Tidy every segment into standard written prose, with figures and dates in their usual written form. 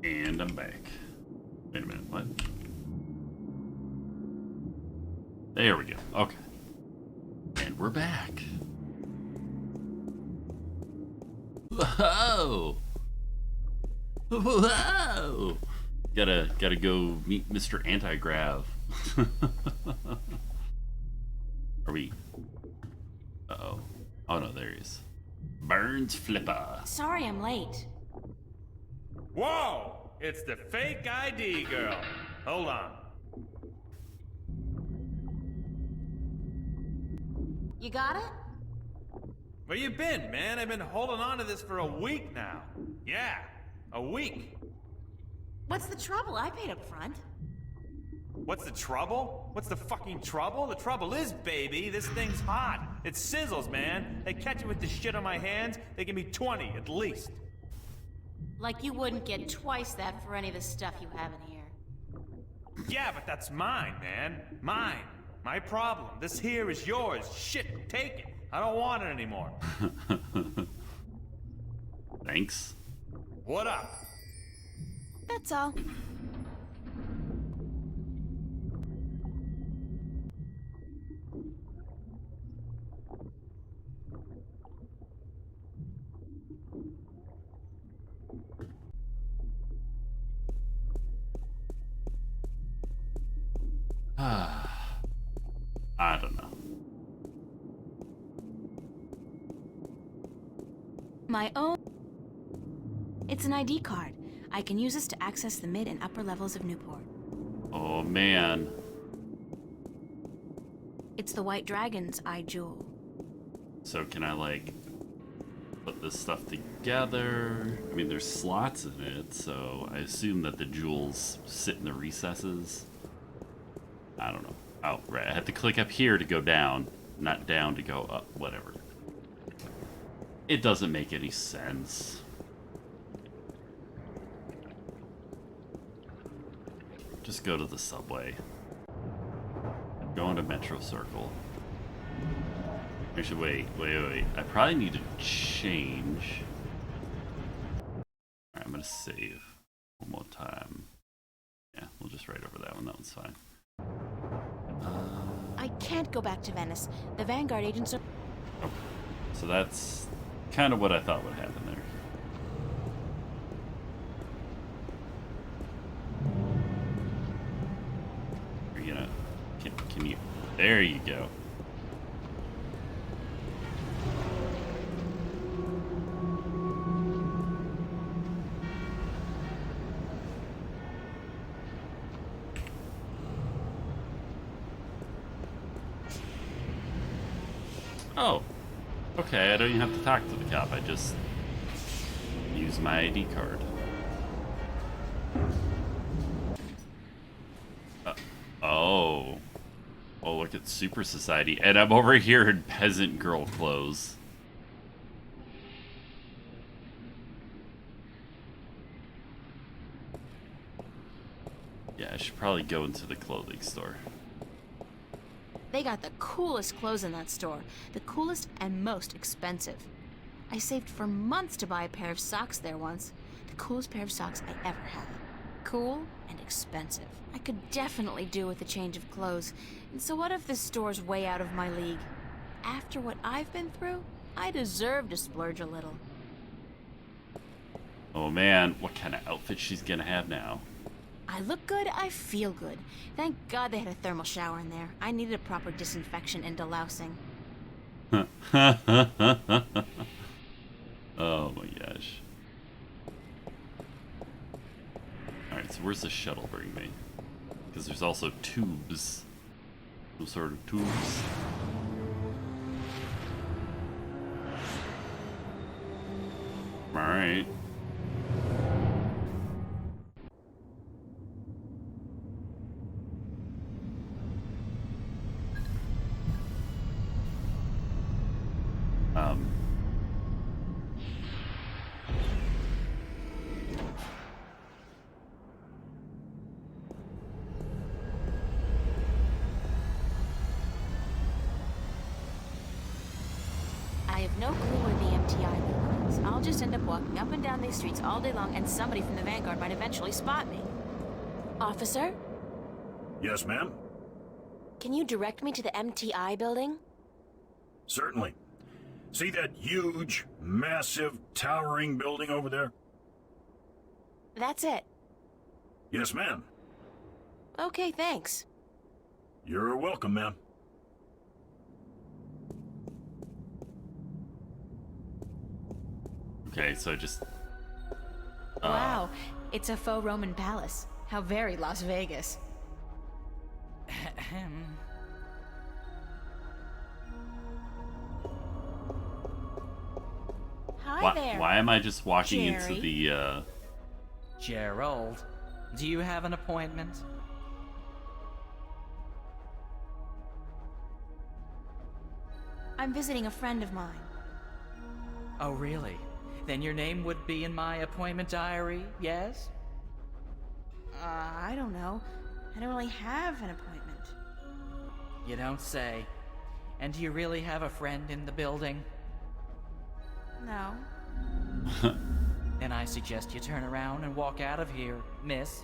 And I'm back. Wait a minute, what? There we go. Okay. And we're back. Whoa! Whoa! Gotta go meet Mr. Anti-Grav. Are we? Uh-oh. Oh no, there he is. Burns Flipper. Sorry I'm late. Whoa! It's the fake ID girl. Hold on. You got it? Where you been, man? I've been holding on to this for a week now. Yeah, a week. What's the trouble? I paid up front. What's the trouble? What's the fucking trouble? The trouble is, baby, this thing's hot. It sizzles, man. They catch me with this shit on my hands, they give me 20 at least. Like you wouldn't get twice that for any of the stuff you have in here. Yeah, but that's mine, man. Mine. My problem. This here is yours. Shit, take it. I don't want it anymore. Thanks. What up? That's all. I don't know. My own... It's an ID card. I can use this to access the mid and upper levels of Newport. Oh man. It's the White Dragon's eye jewel. So can I like put this stuff together? I mean, there's slots in it, so I assume that the jewels sit in the recesses. I don't know. Oh, right. I had to click up here to go down, not down to go up. Whatever. It doesn't make any sense. Just go to the subway. Go into Metro Circle. Actually, wait. I probably need to change. Alright, I'm gonna save one more time. Yeah, we'll just write over that one. That one's fine. I can't go back to Venice. The Vanguard agents are... Okay. So that's kind of what I thought would happen there. Are you gonna... Can you... There you go. Oh, okay, I don't even have to talk to the cop, I just use my ID card. Oh, look at Super Society, and I'm over here in peasant girl clothes. Yeah, I should probably go into the clothing store. They got the coolest clothes in that store. The coolest and most expensive. I saved for months to buy a pair of socks there once. The coolest pair of socks I ever had. Cool and expensive. I could definitely do with a change of clothes. And so what if this store's way out of my league? After what I've been through, I deserve to splurge a little. Oh man, what kind of outfit she's gonna have now? I look good, I feel good. Thank God they had a thermal shower in there. I needed a proper disinfection and delousing. Oh my gosh. Alright, so where's the shuttle bring me? Because there's also tubes. Some sort of tubes. Alright. I have no clue where the MTI belongs. I'll just end up walking up and down these streets all day long, and somebody from the Vanguard might eventually spot me. Officer, Yes, ma'am? can you direct me to the MTI building? Certainly. See that huge, massive, towering building over there? That's it. Yes, ma'am. Okay, thanks. You're welcome, ma'am. Okay, so just Wow, it's a faux Roman palace. How very Las Vegas. Hi there. why am I just walking into Jerry. the Gerald, do you have an appointment? I'm visiting a friend of mine. Oh, really? Then your name would be in my appointment diary, yes? I don't know. I don't really have an appointment. You don't say. And do you really have a friend in the building? No. Then I suggest you turn around and walk out of here, miss.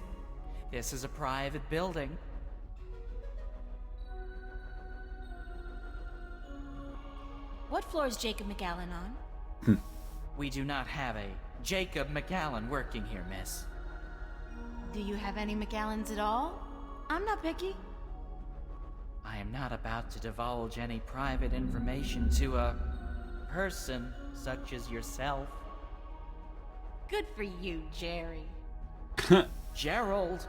This is a private building. What floor is Jacob McAllen on? We do not have a Jacob McAllen working here, miss. Do you have any McAllens at all? I'm not picky. I am not about to divulge any private information to a person such as yourself. Good for you, Jerry. Gerald,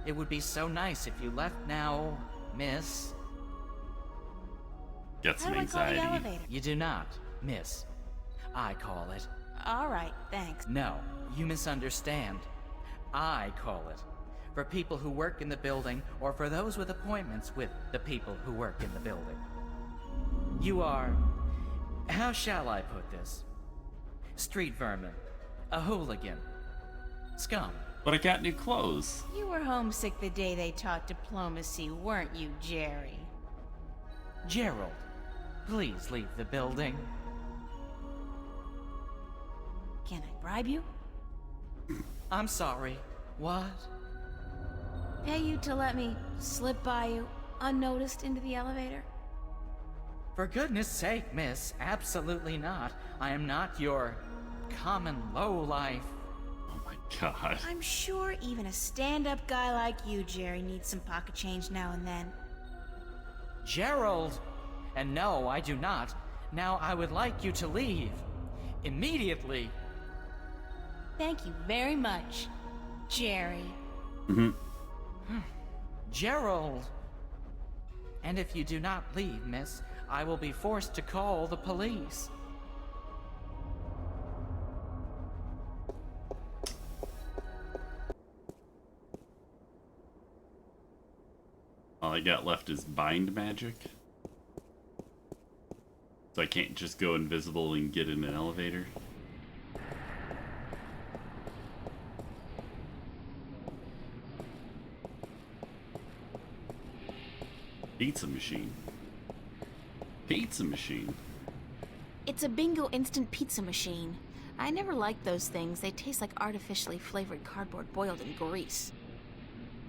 it would be so nice if you left now, miss. get How some do I call the anxiety? elevator? You do not, miss. I call it. All right, thanks. No, you misunderstand. I call it. For people who work in the building, or for those with appointments with the people who work in the building. You are... how shall I put this? Street vermin. A hooligan. Scum. But I got new clothes. You were homesick the day they taught diplomacy, weren't you, Jerry? Gerald, please leave the building. Can I bribe you? I'm sorry. What? Pay you to let me slip by you, unnoticed, into the elevator? For goodness sake, miss, absolutely not. I am not your common lowlife. Oh my god. I'm sure even a stand-up guy like you, Jerry, needs some pocket change now and then. Gerald! And no, I do not. Now I would like you to leave. Immediately. Thank you very much, Jerry. Gerald! And if you do not leave, miss, I will be forced to call the police. All I got left is bind magic. So I can't just go invisible and get in an elevator. Pizza machine. Pizza machine. It's a bingo instant pizza machine. I never liked those things. They taste like artificially flavored cardboard boiled in grease.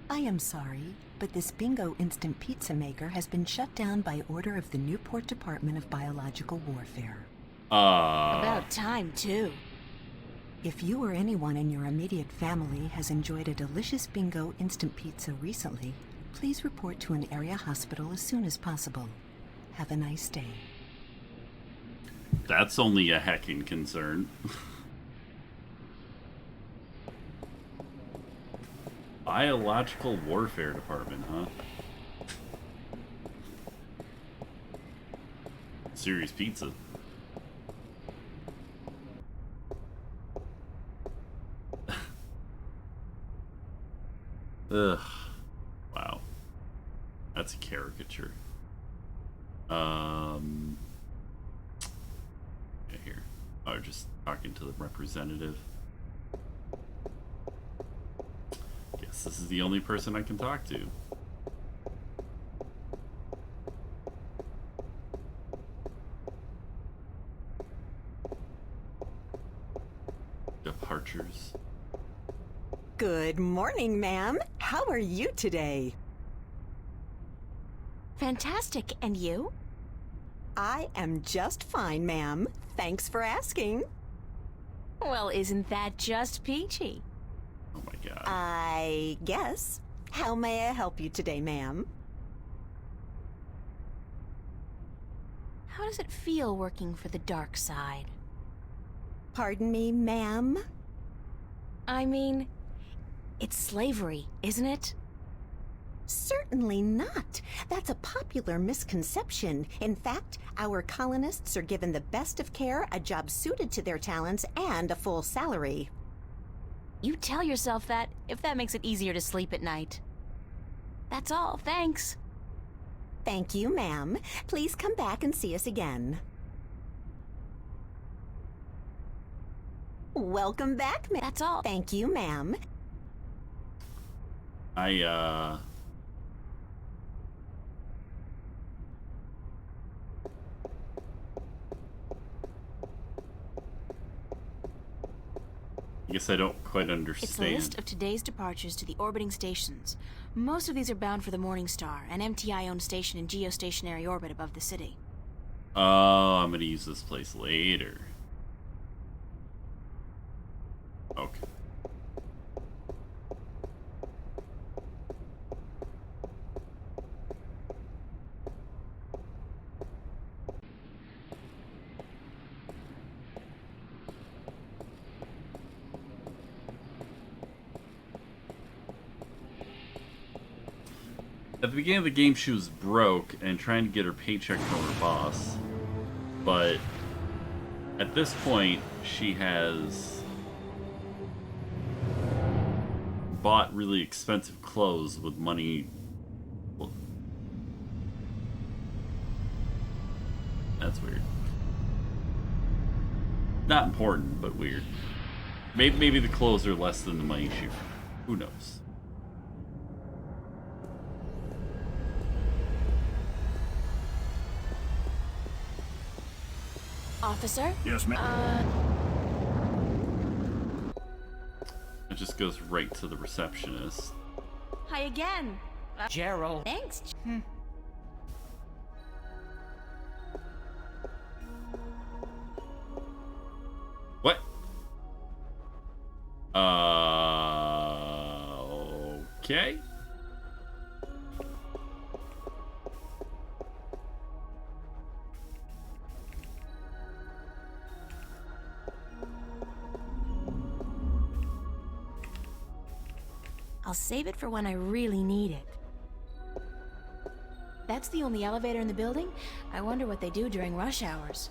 I am sorry, but this Bingo Instant Pizza Maker has been shut down by order of the Newport Department of Biological Warfare. About time, too. If you or anyone in your immediate family has enjoyed a delicious Bingo Instant Pizza recently, please report to an area hospital as soon as possible. Have a nice day. That's only a heckin' concern. Biological Warfare Department, huh? Serious pizza. Ugh. Wow. That's a caricature. Yeah, here. Oh, just talking to the representative. Guess this is the only person I can talk to. departures. Good morning, ma'am. How are you today? Fantastic. And you? I am just fine, ma'am. Thanks for asking. Well, isn't that just peachy? Oh my god. I guess. How may I help you today, ma'am? How does it feel working for the dark side? Pardon me, ma'am? I mean, it's slavery, isn't it? Certainly not. That's a popular misconception. In fact, our colonists are given the best of care, a job suited to their talents, and a full salary. You tell yourself that if that makes it easier to sleep at night. That's all, thanks. Thank you, ma'am. Please come back and see us again. Welcome back, ma'am. That's all. Thank you, ma'am. I guess I don't quite understand. It's the list of today's departures to the orbiting stations. Most of these are bound for the Morning Star, an MTI-owned station in geostationary orbit above the city. Oh, I'm gonna use this place later. Okay. At the beginning of the game, she was broke and trying to get her paycheck from her boss. But at this point, she has bought really expensive clothes with money. Well, that's weird. Not important, but weird. Maybe the clothes are less than the money she... Who knows? Officer? Yes, ma'am. It just goes right to the receptionist. Hi again. Gerald. Thanks. What? Okay. I'll save it for when I really need it. That's the only elevator in the building? I wonder what they do during rush hours.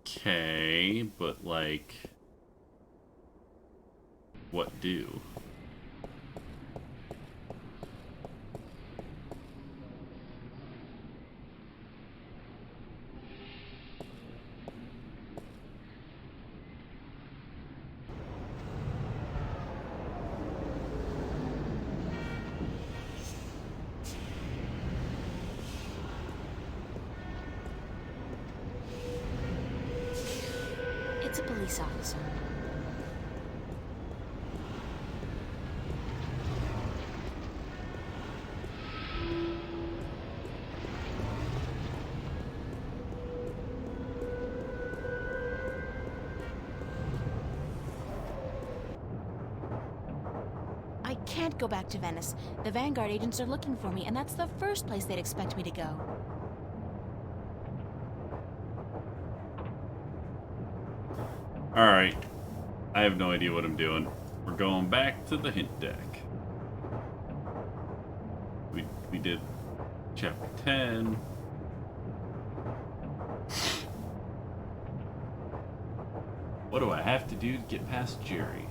Okay, but like... What do? It's a police officer. I can't go back to Venice. The Vanguard agents are looking for me, and that's the first place they'd expect me to go. Alright. I have no idea what I'm doing. We're going back to the hint deck. We did chapter 10. What do I have to do to get past Jerry?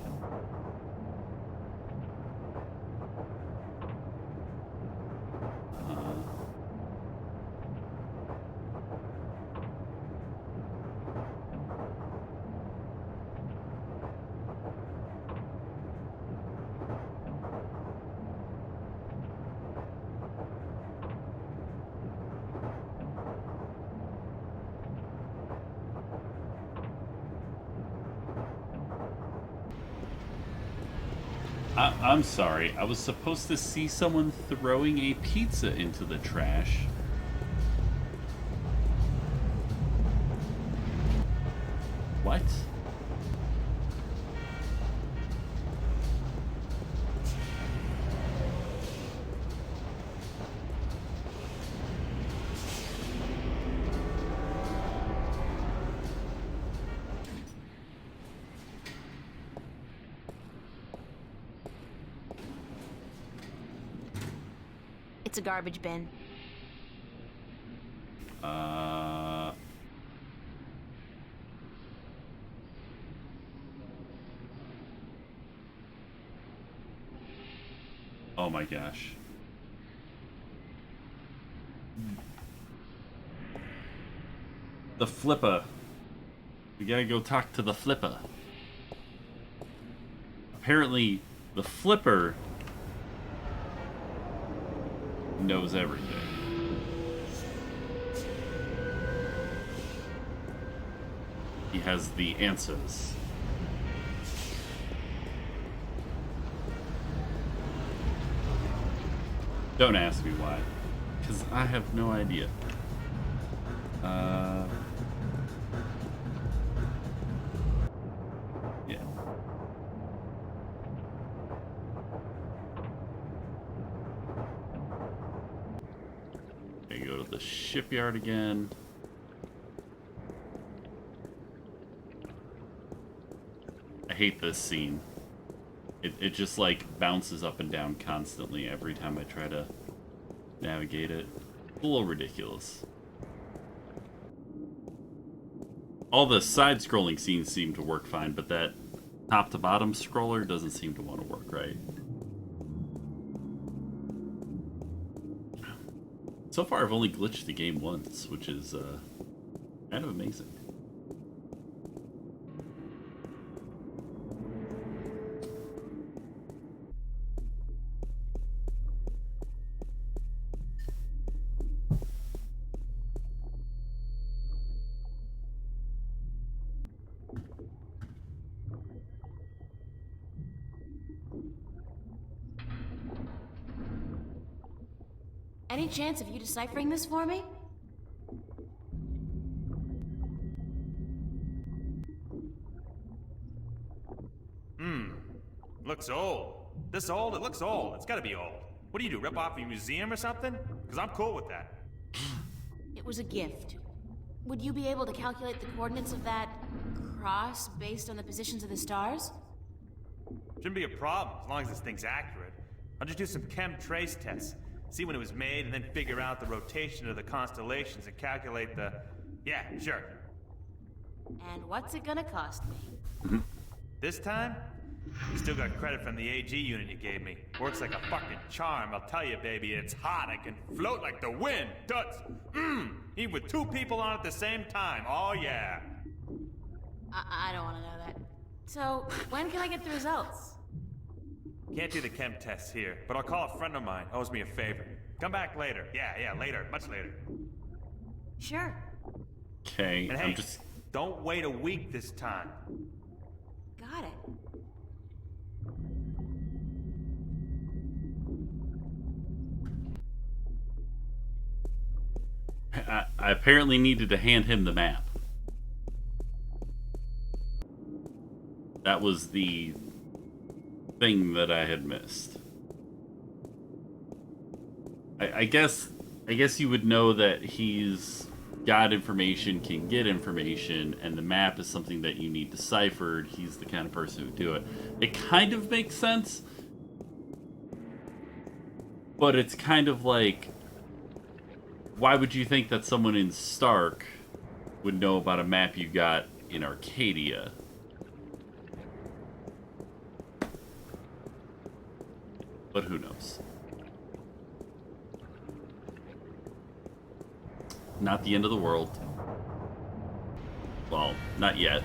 I'm sorry. I was supposed to see someone throwing a pizza into the trash. What? It's a garbage bin. Oh my gosh. The flipper. We gotta go talk to the flipper. Apparently, the flipper knows everything. He has the answers. Don't ask me why, because I have no idea. Yeah. Okay, go to the shipyard again. I hate this scene. It just like bounces up and down constantly every time I try to navigate it. It's a little ridiculous. All the side-scrolling scenes seem to work fine, but that top-to-bottom scroller doesn't seem to want to work right. So far, I've only glitched the game once, which is kind of amazing. Any chance of you deciphering this for me? Looks old. This old? It looks old. It's gotta be old. What do you do, rip off a museum or something? Because I'm cool with that. It was a gift. Would you be able to calculate the coordinates of that cross based on the positions of the stars? Shouldn't be a problem, as long as this thing's accurate. I'll just do some chem trace tests. See when it was made, and then figure out the rotation of the constellations and calculate the... Yeah, sure. And what's it gonna cost me? This time, you still got credit from the AG unit you gave me. Works like a fucking charm, I'll tell you, baby. It's hot. I can float like the wind. Tuts. Even with two people on at the same time. Oh, yeah. I don't want to know that. So, when can I get the results? Can't do the chem tests here, but I'll call a friend of mine. Owes me a favor. Come back later. Yeah, later. Much later. Sure. Okay, And hey, I'm just... don't wait a week this time. Got it. I apparently needed to hand him the map. That was the thing that I had missed. I guess you would know that he's got information, can get information, and the map is something that you need deciphered. He's the kind of person who would do it. It kind of makes sense, but it's kind of like, why would you think that someone in Stark would know about a map you got in Arcadia? But who knows? Not the end of the world. Well, not yet.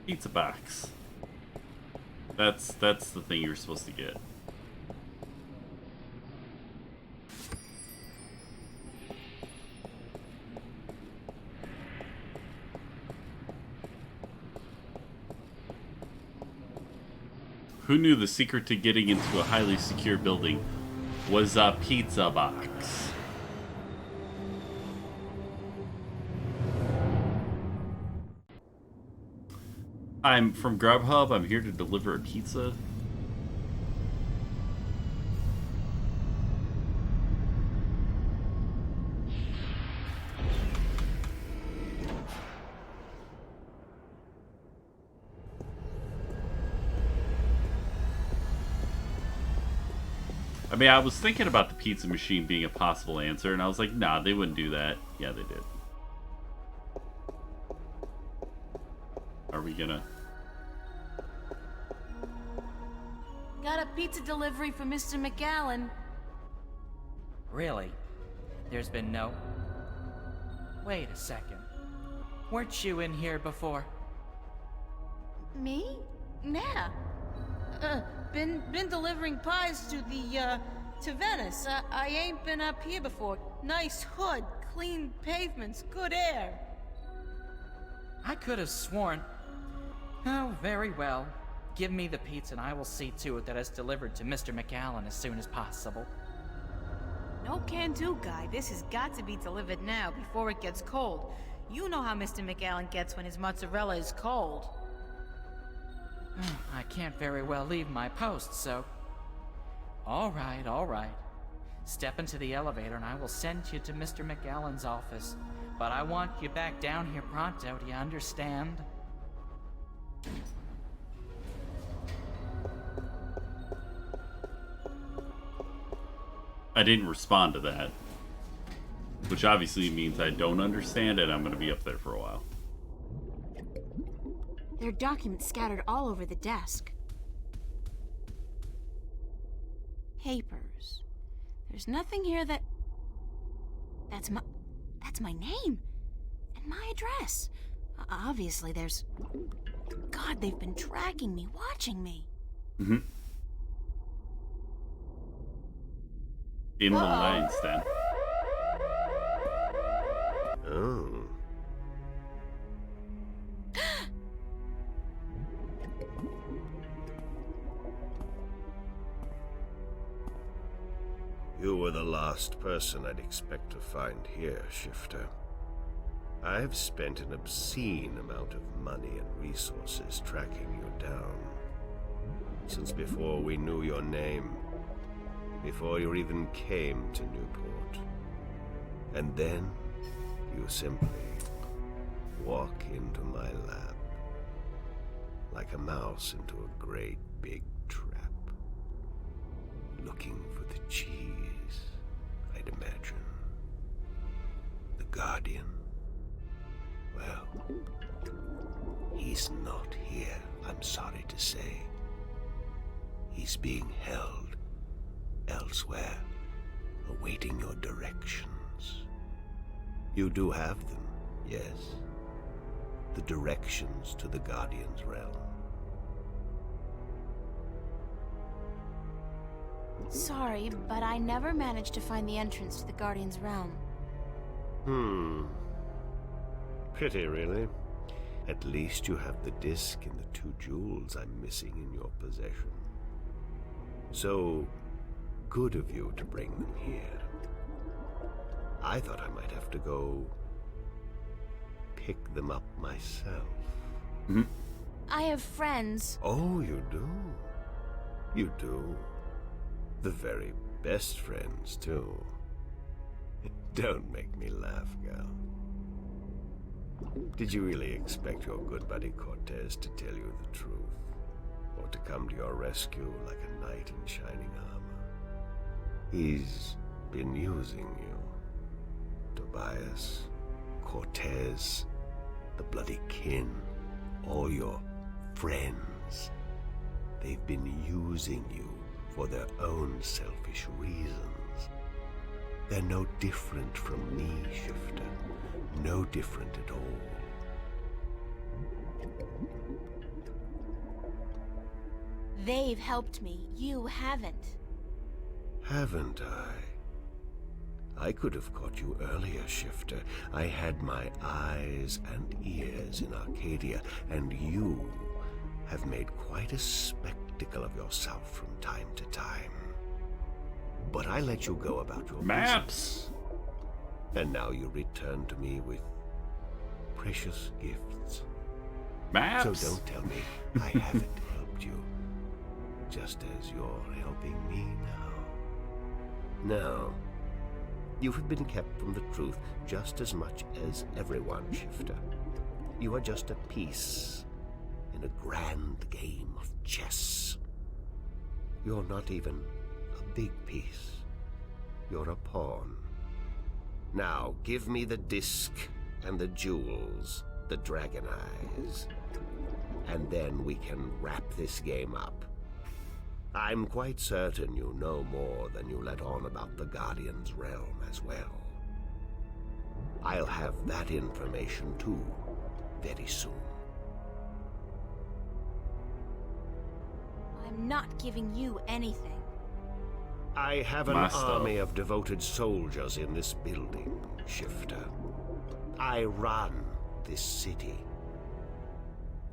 Pizza box. That's the thing you're supposed to get. Who knew the secret to getting into a highly secure building was a pizza box? I'm from Grubhub. I'm here to deliver a pizza. I mean, I was thinking about the pizza machine being a possible answer, and I was like, nah, they wouldn't do that. Yeah, they did. Are we gonna... Got a pizza delivery for Mr. McAllen. Really? There's been no... Wait a second. Weren't you in here before? Me? Nah. Been delivering pies to to Venice. I ain't been up here before. Nice hood, clean pavements, good air. I could have sworn... Oh, very well. Give me the pizza and I will see to it that it's delivered to Mr. McAllen as soon as possible. No can do, guy. This has got to be delivered now before it gets cold. You know how Mr. McAllen gets when his mozzarella is cold. I can't very well leave my post, so... All right. Step into the elevator and I will send you to Mr. McAllen's office. But I want you back down here pronto, do you understand? I didn't respond to that. Which obviously means I don't understand and I'm going to be up there for a while. There are documents scattered all over the desk. Papers. There's nothing here that... That's my name. And my address. Obviously there's... God, they've been tracking me, watching me. Mm-hmm. In the lines, then. Oh. You were the last person I'd expect to find here, Shifter. I've spent an obscene amount of money and resources tracking you down. Since before we knew your name. Before you even came to Newport. And then, you simply walk into my lab. Like a mouse into a great big trap. Looking for the cheese, I'd imagine. The Guardian. Well, he's not here, I'm sorry to say. He's being held elsewhere, awaiting your directions. You do have them, yes. The directions to the Guardian's realm. Sorry, but I never managed to find the entrance to the Guardian's realm. Pity, really. At least you have the disc and the 2 jewels I'm missing in your possession. So, good of you to bring them here. I thought I might have to go pick them up myself. Mm-hmm. I have friends. Oh, you do? You do? The very best friends, too. Don't make me laugh, gal. Did you really expect your good buddy Cortez to tell you the truth? Or to come to your rescue like a knight in shining armor? He's been using you. Tobias, Cortez, the bloody kin, all your friends. They've been using you for their own selfish reasons. They're no different from me, Shifter. No different at all. They've helped me. You haven't. Haven't I? I could have caught you earlier, Shifter. I had my eyes and ears in Arcadia, and you have made quite a spectacle of yourself from time to time. But I let you go about your Maps! business. And now you return to me with precious gifts. Maps! So don't tell me I haven't helped you, just as you're helping me now. No. You have been kept from the truth just as much as everyone, Shifter. You are just a piece in a grand game of chess. You're not even a big piece. You're a pawn. Now, give me the disc and the jewels, the dragon eyes, and then we can wrap this game up. I'm quite certain you know more than you let on about the Guardian's realm as well. I'll have that information too, very soon. I'm not giving you anything. I have an My stuff. army of devoted soldiers in this building, Shifter. I run this city.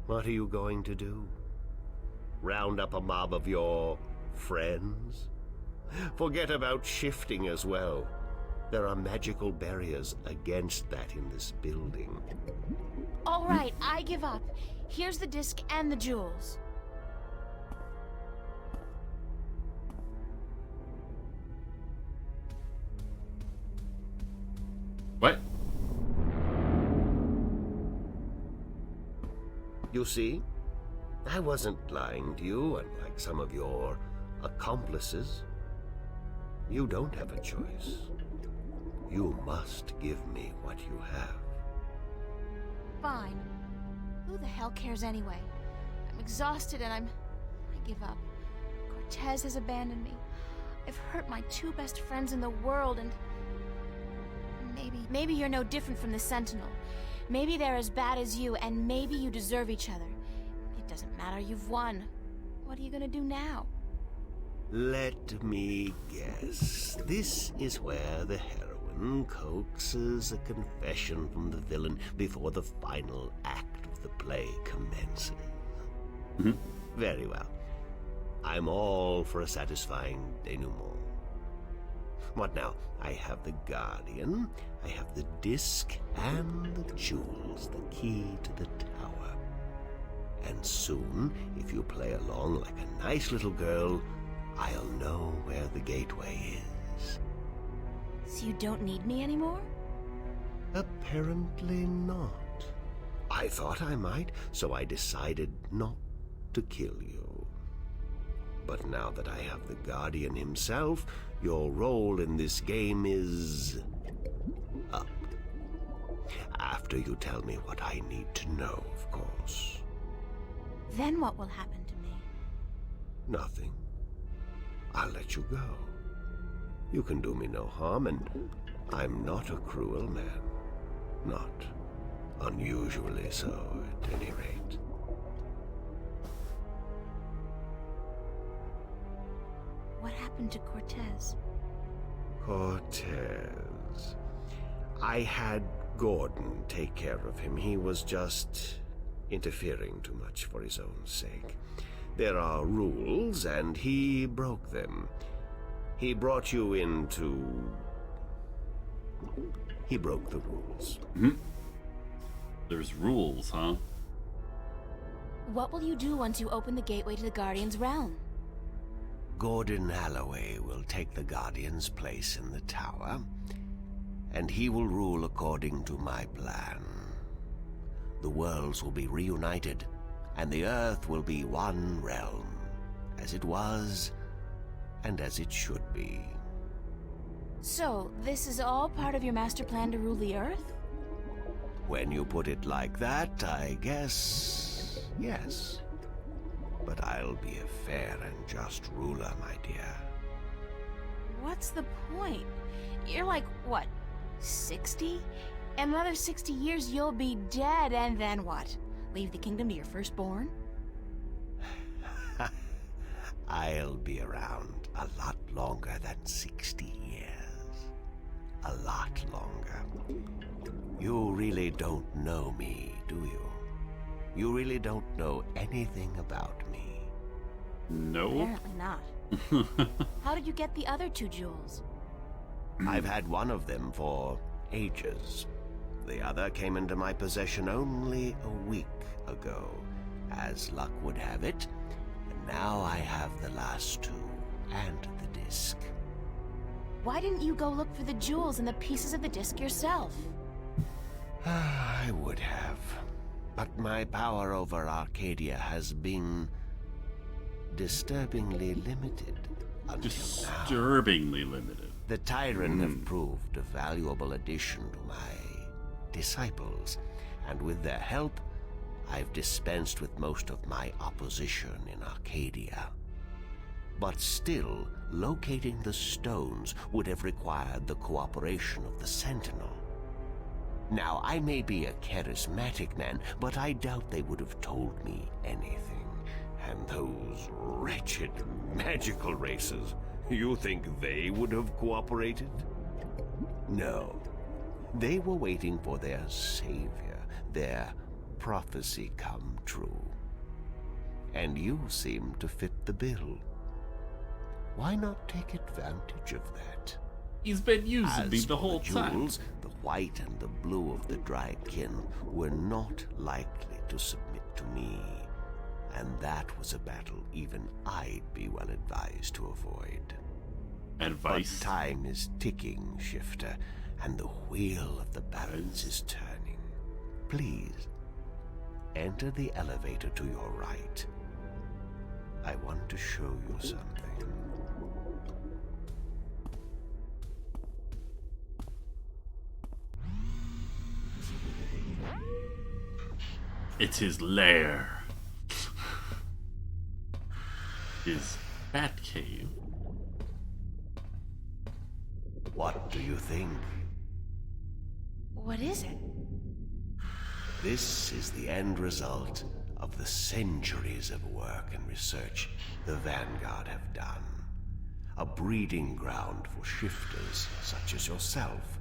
What are you going to do? Round up a mob of your friends? Forget about shifting as well. There are magical barriers against that in this building. All right, I give up. Here's the disc and the jewels. What? You see? I wasn't lying to you, unlike some of your accomplices. You don't have a choice. You must give me what you have. Fine. Who the hell cares anyway? I'm exhausted and I give up. Cortez has abandoned me. I've hurt my two best friends in the world and... Maybe you're no different from the Sentinel. Maybe they're as bad as you, and maybe you deserve each other. It doesn't matter, you've won. What are you gonna do now? Let me guess. This is where the heroine coaxes a confession from the villain before the final act of the play commences. Very well. I'm all for a satisfying denouement. What now? I have the Guardian, I have the disc, and the jewels, the key to the tower. And soon, if you play along like a nice little girl, I'll know where the gateway is. So you don't need me anymore? Apparently not. I thought I might, so I decided not to kill you. But now that I have the Guardian himself, your role in this game is... up. After you tell me what I need to know, of course. Then what will happen to me? Nothing. I'll let you go. You can do me no harm, and I'm not a cruel man. Not unusually so, at any rate. What happened to Cortez? Cortez. I had Gordon take care of him. He was just interfering too much for his own sake. There are rules, and he broke them. He brought you into... He broke the rules. There's rules, huh? What will you do once you open the gateway to the Guardian's realm? Gordon Alloway will take the Guardian's place in the tower, and he will rule according to my plan. The worlds will be reunited, and the Earth will be one realm, as it was, and as it should be. So, this is all part of your master plan to rule the Earth? When you put it like that, I guess... yes. But I'll be a fair and just ruler, my dear. What's the point? You're like, what, 60? In another 60 years, you'll be dead, and then what? Leave the kingdom to your firstborn? I'll be around a lot longer than 60 years. A lot longer. You really don't know me, do you? You really don't know anything about me. No. Apparently not. How did you get the other 2 jewels? I've had one of them for ages. The other came into my possession only a week ago, as luck would have it. And now I have the last 2 and the disc. Why didn't you go look for the jewels and the pieces of the disc yourself? I would have. But my power over Arcadia has been disturbingly limited until now. Disturbingly limited. The Tyrant have proved a valuable addition to my disciples, and with their help, I've dispensed with most of my opposition in Arcadia. But still, locating the stones would have required the cooperation of the Sentinel. Now, I may be a charismatic man, but I doubt they would have told me anything. And those wretched magical races, you think they would have cooperated? No. They were waiting for their savior, their prophecy come true. And you seem to fit the bill. Why not take advantage of that? He's been using me As the for whole the time. jewels, the white and the blue of the Drykin were not likely to submit to me. And that was a battle even I'd be well advised to avoid. Advice? But time is ticking, Shifter, and the wheel of the balance is turning. Please, enter the elevator to your right. I want to show you something. It's his lair. His bat cave. What do you think? What is it? This is the end result of the centuries of work and research the Vanguard have done. A breeding ground for shifters such as yourself.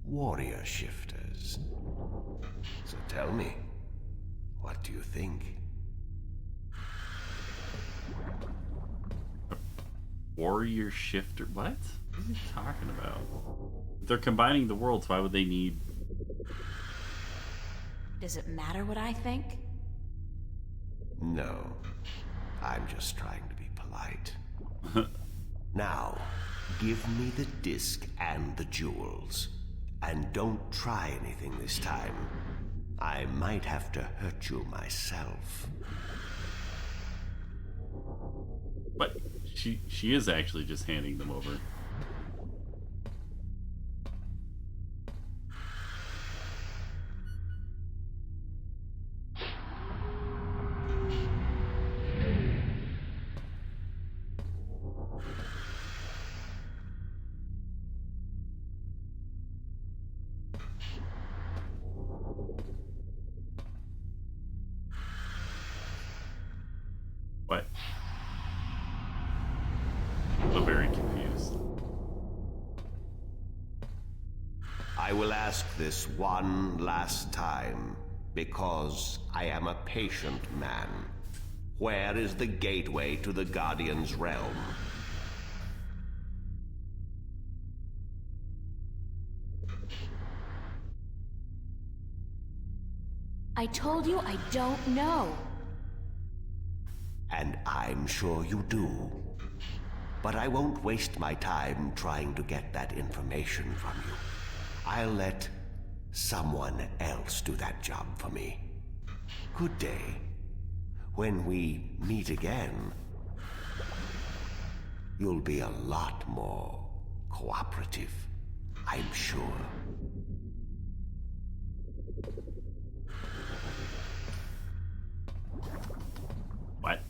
Warrior shifters. So tell me, what do you think? Warrior shifter? What? What are you talking about? If they're combining the worlds, why would they need... Does it matter what I think? No. I'm just trying to be polite. Now, give me the disc and the jewels. And don't try anything this time. I might have to hurt you myself. But she is actually just handing them over. What? I'm very confused. I will ask this one last time, because I am a patient man. Where is the gateway to the Guardian's realm? I told you I don't know. And I'm sure you do. But I won't waste my time trying to get that information from you. I'll let someone else do that job for me. Good day. When we meet again, you'll be a lot more cooperative, I'm sure. What?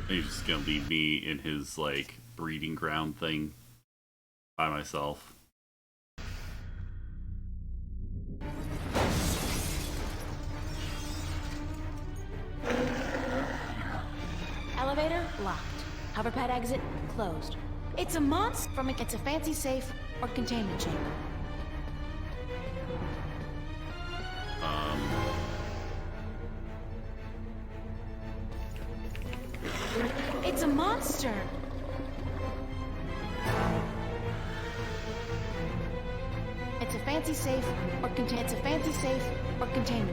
He's just gonna leave me in his, like, breeding ground thing by myself. locked. Hoverpad exit, closed. It's a monster from it's a fancy safe or containment chamber. It's a monster! It's a fancy safe or containment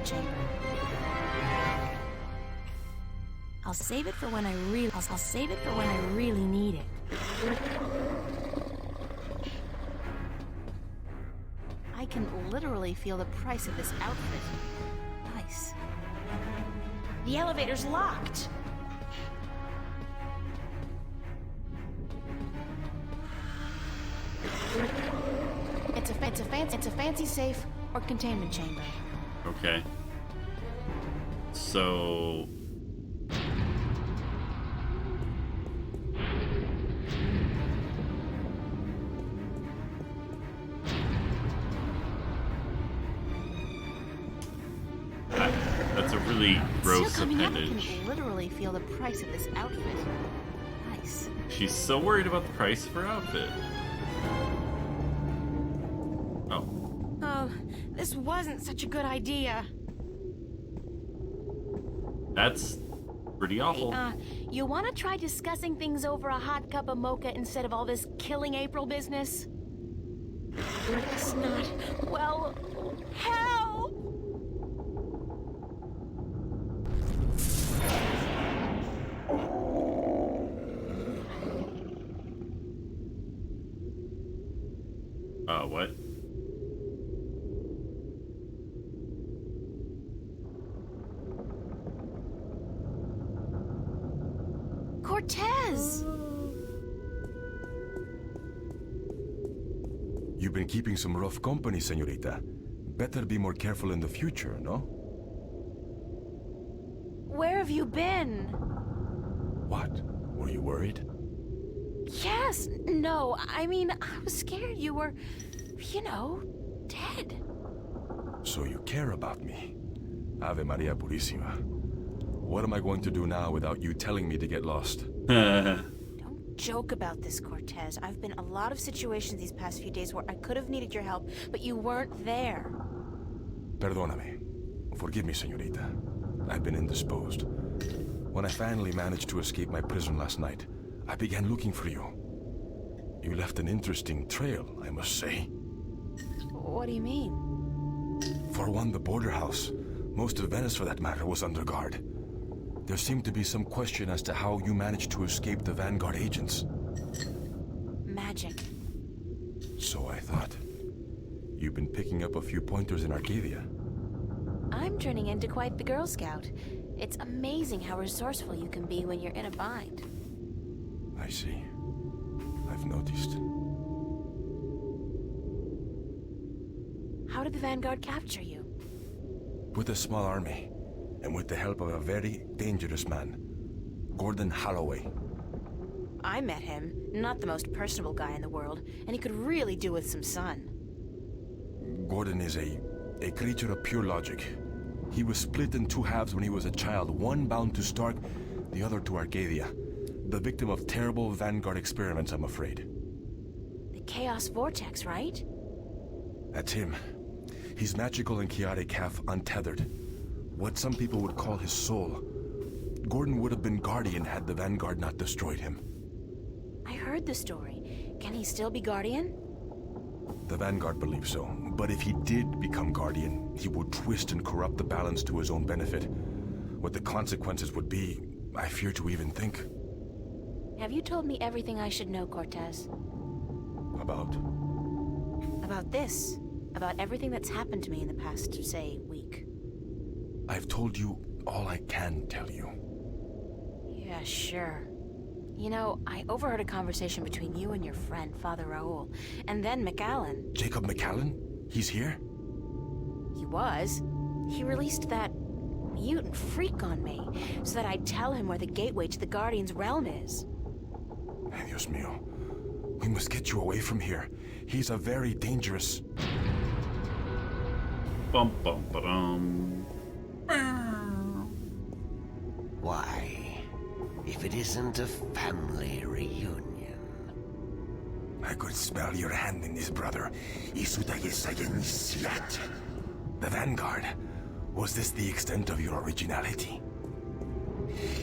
chamber. I'll save it for when I really need it. I can literally feel the price of this outfit. Nice. The elevator's locked. It's a fancy safe or containment chamber. Okay. So... That's a really gross Still coming appendage. Up, I can literally feel the price of this outfit. Nice. She's so worried about the price of her outfit. Oh. Oh, this wasn't such a good idea. That's pretty awful. You want to try discussing things over a hot cup of mocha instead of all this killing April business? It's not. Well, help! What? Cortez! You've been keeping some rough company, señorita. Better be more careful in the future, no? Where have you been? What? Were you worried? Yes, no, I mean, I was scared you were, you know, dead. So you care about me. Ave Maria Purísima. What am I going to do now without you telling me to get lost? Don't joke about this, Cortez. I've been in a lot of situations these past few days where I could have needed your help, but you weren't there. Perdóname. Forgive me, señorita. I've been indisposed. When I finally managed to escape my prison last night, I began looking for you. You left an interesting trail, I must say. What do you mean? For one, the border house, most of Venice for that matter, was under guard. There seemed to be some question as to how you managed to escape the Vanguard agents. Magic. So I thought. You've been picking up a few pointers in Arcadia. I'm turning into quite the Girl Scout. It's amazing how resourceful you can be when you're in a bind. I see. I've noticed. How did the Vanguard capture you? With a small army, and with the help of a very dangerous man, Gordon Holloway. I met him. Not the most personable guy in the world, and he could really do with some sun. Gordon is a creature of pure logic. He was split in two halves when he was a child, one bound to Stark, the other to Arcadia. The victim of terrible Vanguard experiments, I'm afraid. The Chaos Vortex, right? That's him. He's magical and chaotic, half untethered. What some people would call his soul. Gordon would have been Guardian had the Vanguard not destroyed him. I heard the story. Can he still be Guardian? The Vanguard believes so, but if he did become Guardian, he would twist and corrupt the balance to his own benefit. What the consequences would be, I fear to even think. Have you told me everything I should know, Cortez? About? About this. About everything that's happened to me in the past, say, week. I've told you all I can tell you. Yeah, sure. You know, I overheard a conversation between you and your friend, Father Raoul, and then McAllen. Jacob McAllen? He's here? He was. He released that mutant freak on me, so that I'd tell him where the gateway to the Guardian's realm is. Ay, Dios mío. We must get you away from here. He's a very dangerous... Bum bum ba-dum. Why? if it isn't a family reunion. I could smell your hand in this, brother. The Vanguard. Was this the extent of your originality?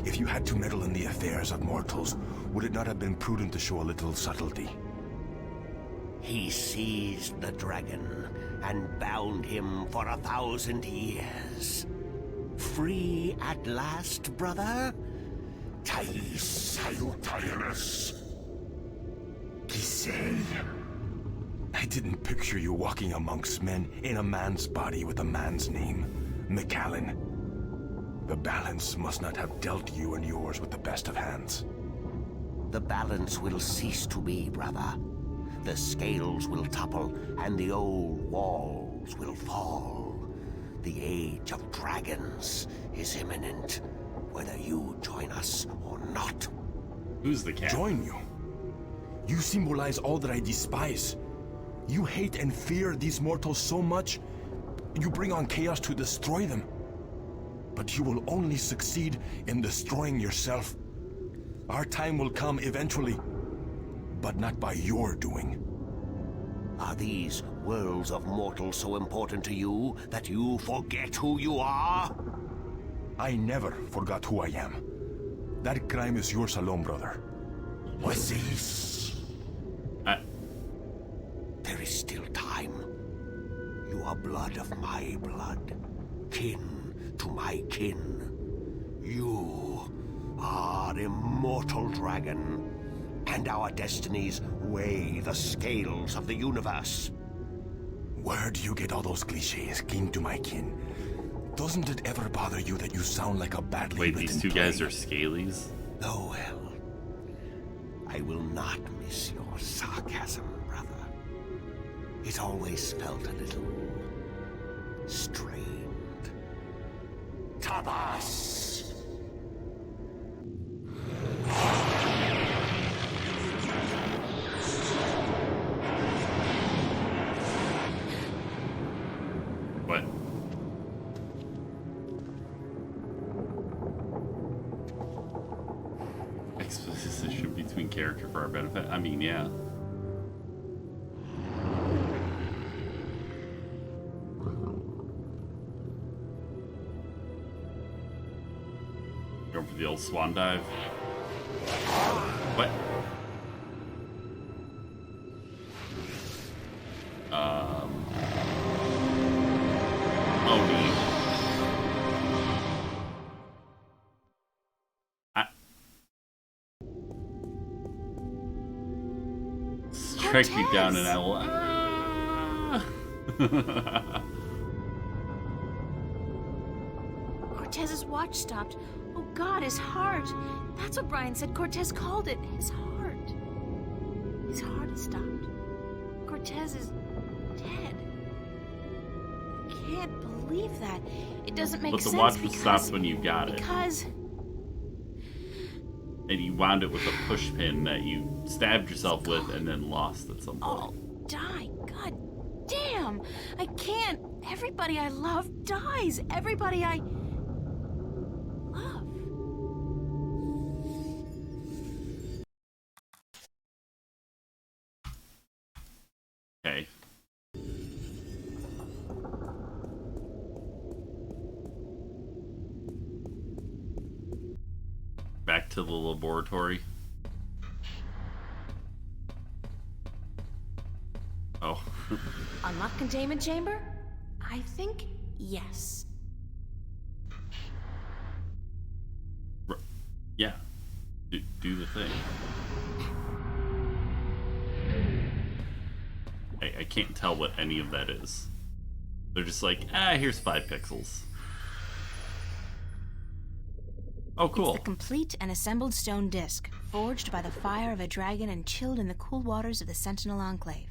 If you had to meddle in the affairs of mortals, would it not have been prudent to show a little subtlety? He seized the dragon and bound him for 1,000 years. Free at last, brother? I didn't picture you walking amongst men in a man's body with a man's name, McAllen. The balance must not have dealt you and yours with the best of hands. The balance will cease to be, brother. The scales will topple, and the old walls will fall. The age of dragons is imminent, whether you join us or not. Who's the cat? Join you? You symbolize all that I despise. You hate and fear these mortals so much, you bring on chaos to destroy them. But you will only succeed in destroying yourself. Our time will come eventually, but not by your doing. Are these worlds of mortals so important to you that you forget who you are? I never forgot who I am. That crime is yours alone, brother. What's this? There is still time. You are blood of my blood, kin to my kin. You are immortal dragon, and our destinies weigh the scales of the universe. Where do you get all those cliches, kin to my kin? Doesn't it ever bother you that you sound like a badly Wait, written these two play? guys are scalies? Oh well. I will not miss your sarcasm, brother. It always felt a little strained. Tabas! What? Exposition between character for our benefit? I mean, yeah. Going for the old swan dive. What? Oh, neat. Strike me down and I will. Cortez's watch stopped. Oh God, his heart. That's what Brian said Cortez called it. His heart. His heart has stopped. Cortez is dead. I can't believe that. It doesn't make sense. But the watch was because, stopped when you got it. Because And you wound it with a push pin that you stabbed yourself with and then lost at some point. all die. God damn. I can't. Everybody I love dies. Everybody I love. Okay. Back to the laboratory. Oh. Unlock containment chamber? I think yes. Yeah. Do the thing. I can't tell what any of that is. They're just like, here's 5 pixels. Oh, cool. It's the complete and assembled stone disc, forged by the fire of a dragon and chilled in the cool waters of the Sentinel Enclave.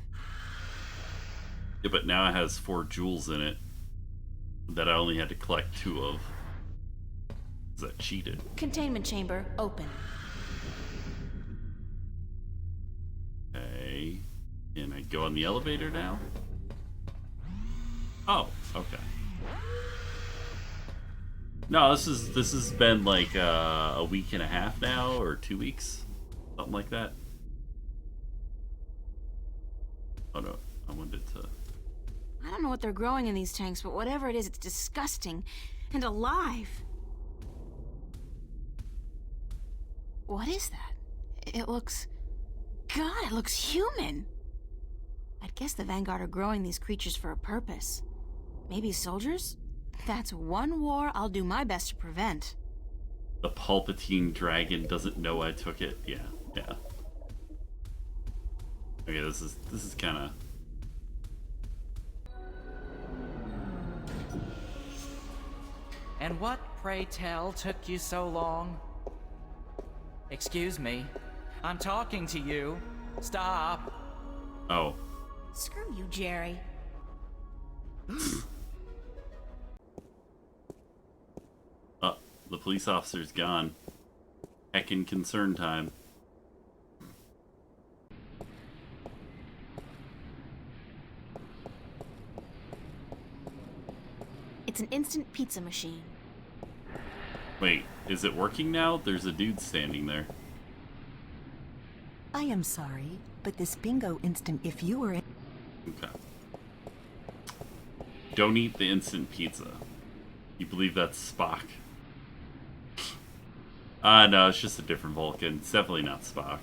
Yeah, but now it has 4 jewels in it that I only had to collect 2 of. Is that cheated? Containment chamber open. Okay. Can I go on the elevator now? Oh, okay. No, this has been like a week and a half now, or 2 weeks, something like that. Oh no, I wanted to. I don't know what they're growing in these tanks, but whatever it is, it's disgusting and alive. What is that? It looks... God, it looks human. I'd guess the Vanguard are growing these creatures for a purpose. Maybe soldiers? That's one war I'll do my best to prevent. The Palpatine dragon doesn't know I took it. Yeah, yeah. Okay, this is kind of. And what, pray tell, took you so long? Excuse me. I'm talking to you. Stop. Oh. Screw you, Jerry. The police officer's gone. Heckin' concern time. It's an instant pizza machine. Wait, is it working now? There's a dude standing there. I am sorry, but this bingo instant, if you were... Okay. Don't eat the instant pizza. You believe that's Spock? No, it's just a different Vulcan. It's definitely not Spock.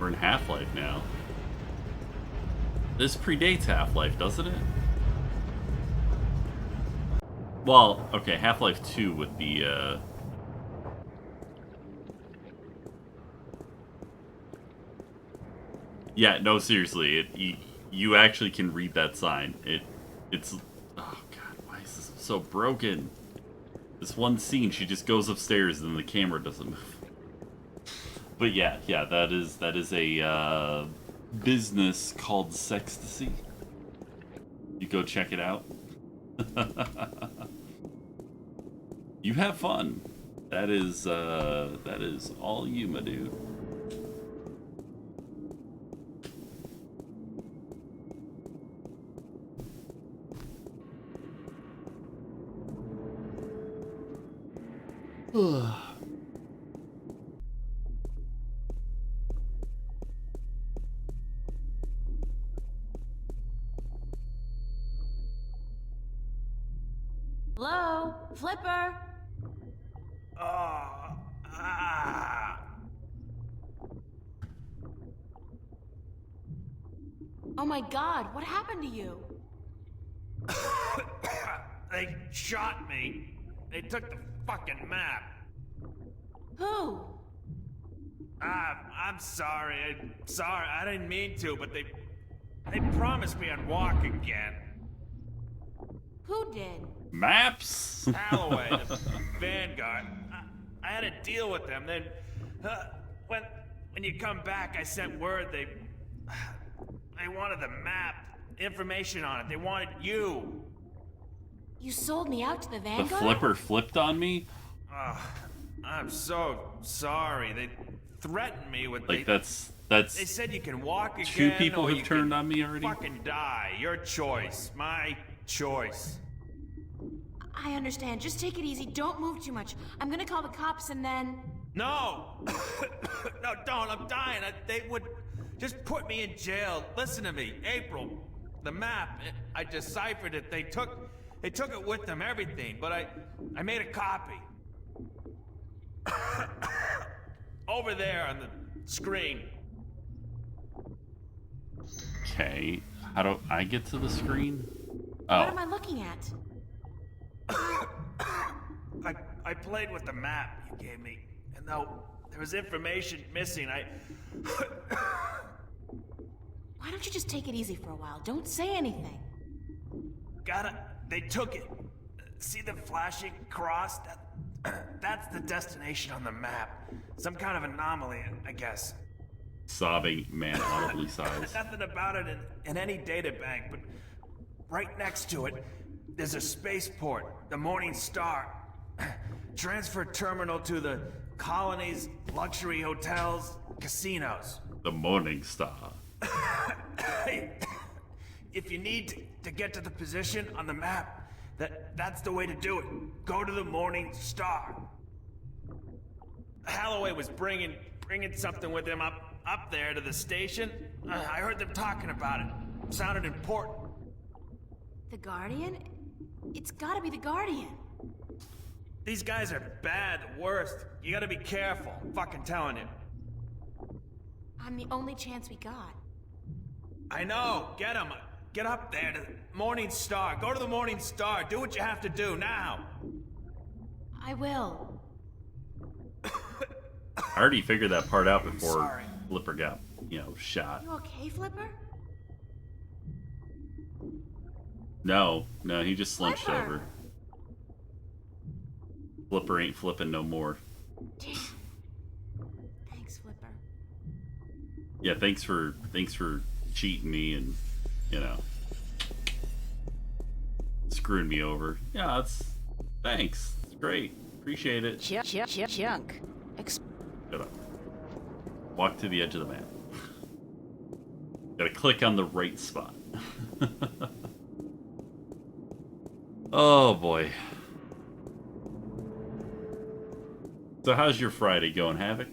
We're in Half-Life now. This predates Half-Life, doesn't it? Well, okay, Half-Life 2 with the, Yeah, no, seriously, you actually can read that sign. It's... Oh, God, why is this so broken? This one scene, she just goes upstairs and the camera doesn't move. But yeah, that is a, business called Sextasy. You go check it out. You have fun. That is all you, my dude. Hello? Flipper? Oh my God, what happened to you? They shot me. They took the fucking map. Who? I'm sorry. Sorry, I didn't mean to, but they promised me I'd walk again. Who did? Maps? Alloway, the Vanguard. I had a deal with them. Then, when you come back, I sent word they wanted the map, information on it. They wanted you. You sold me out to the The Vanguard? Flipper flipped on me? I'm so sorry. They threatened me with Like, they that's said you can walk again. two people or have you turned can on me already? Fucking die. Your choice. My choice. I understand. Just take it easy. Don't move too much. I'm gonna call the cops and then... No! No, don't. I'm dying. They would just put me in jail. Listen to me. April, the map, I deciphered it. They took it with them, everything, but I made a copy. Over there on the screen. Okay. How do I get to the screen? Oh. What am I looking at? I played with the map you gave me, and though there was information missing, Why don't you just take it easy for a while? Don't say anything. They took it. See the flashing cross? That's the destination on the map. Some kind of anomaly, I guess. Sobbing man audibly sighs. Nothing about it in any data bank, but right next to it, there's a spaceport, the Morning Star. Transfer terminal to the colonies, luxury hotels, casinos. The Morning Star. If you need to get to the position on the map, that's the way to do it. Go to the Morning Star. Holloway was bringing something with him up there to the station. I heard them talking about it. Sounded important. The Guardian? It's gotta be the Guardian. These guys are bad, worst. You gotta be careful. Fucking telling you. I'm the only chance we got. I know. Get him. Get up there to the Morning Star. Go to the Morning Star. Do what you have to do now. I will. I already figured that part out before Sorry. Flipper got, shot. You okay, Flipper? No, he just slunched Flipper. over. Flipper ain't flipping no more. Damn. Thanks, Flipper. Yeah, thanks for cheating me and, screwing me over. Yeah, thanks. It's great. Appreciate it. Junk. Shut up. Walk to the edge of the map. Gotta click on the right spot. Oh boy. So how's your Friday going, Havoc?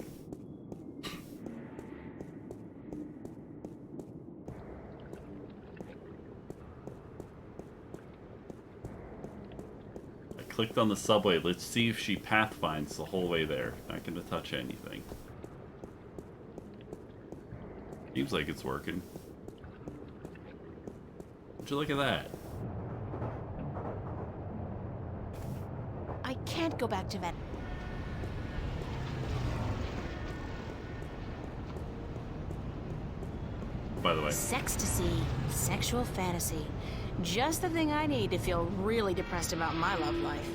I clicked on the subway. Let's see if she pathfinds the whole way there. Not gonna touch anything. Seems like it's working. Would you look at that? I can't go back to that. By the way. Sextasy, sexual fantasy. Just the thing I need to feel really depressed about my love life.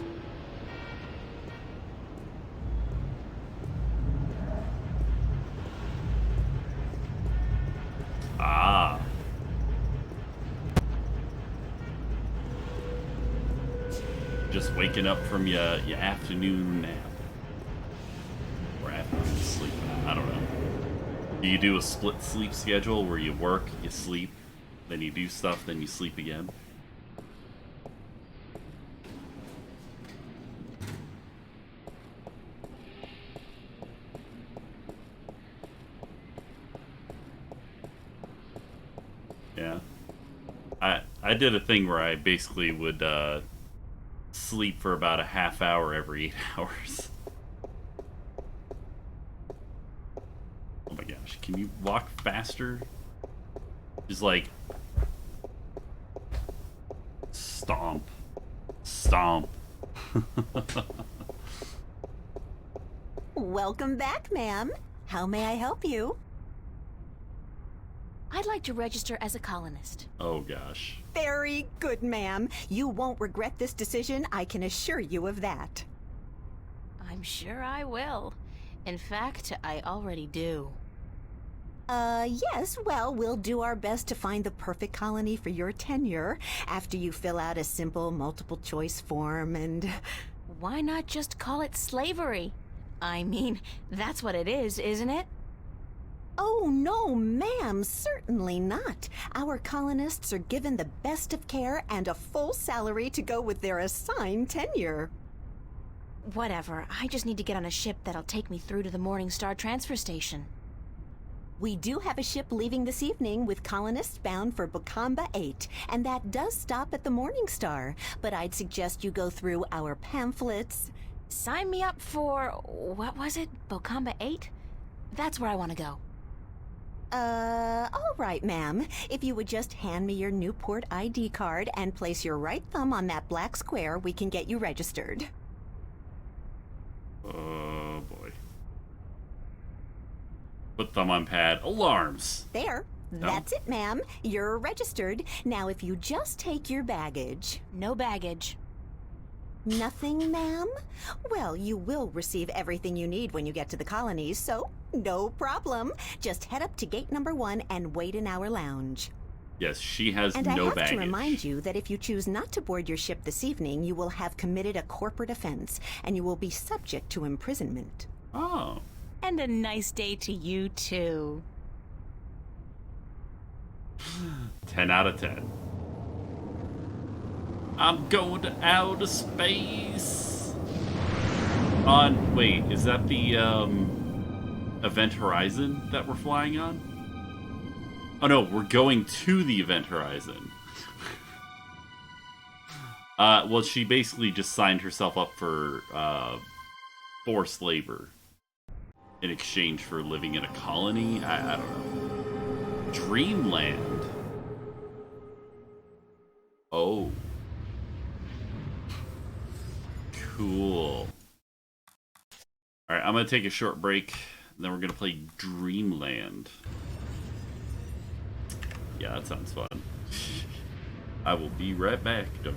Ah. Just waking up from your afternoon nap. Or afternoon sleep. I don't know. Do you do a split sleep schedule where you work, you sleep, then you do stuff, then you sleep again? Yeah. I did a thing where I basically would sleep for about a half hour every 8 hours. Oh my gosh, can you walk faster? Just like stomp. Stomp. Welcome back, ma'am. How may I help you? I'd like to register as a colonist. Oh gosh. Very good, ma'am. You won't regret this decision, I can assure you of that. I'm sure I will. In fact, I already do. Yes, well, we'll do our best to find the perfect colony for your tenure after you fill out a simple multiple choice form and... Why not just call it slavery? I mean, that's what it is, isn't it? Oh, no, ma'am, certainly not. Our colonists are given the best of care and a full salary to go with their assigned tenure. Whatever, I just need to get on a ship that'll take me through to the Morning Star transfer station. We do have a ship leaving this evening with colonists bound for Bokamba 8, and that does stop at the Morning Star, but I'd suggest you go through our pamphlets. Sign me up for, what was it, Bokamba 8? That's where I want to go. All right, ma'am. If you would just hand me your Newport ID card and place your right thumb on that black square, we can get you registered. Oh boy. Put thumb on pad. Alarms. There. No. That's it, ma'am. You're registered. Now, if you just take your baggage... No baggage. Nothing, ma'am? Well, you will receive everything you need when you get to the colonies, so no problem. Just head up to gate number 1 and wait in our lounge. Yes, she has And no I have baggage. to remind you that if you choose not to board your ship this evening, you will have committed a corporate offense, and you will be subject to imprisonment. Oh. And a nice day to you, too. 10 out of 10. I'm going to outer space. Wait, is that the Event Horizon that we're flying on? Oh no, we're going to the Event Horizon. Well, she basically just signed herself up for forced labor in exchange for living in a colony. I don't know. Dreamland. Oh. Cool. Alright, I'm going to take a short break, and then we're going to play Dreamland. Yeah, that sounds fun. I will be right back. Don't go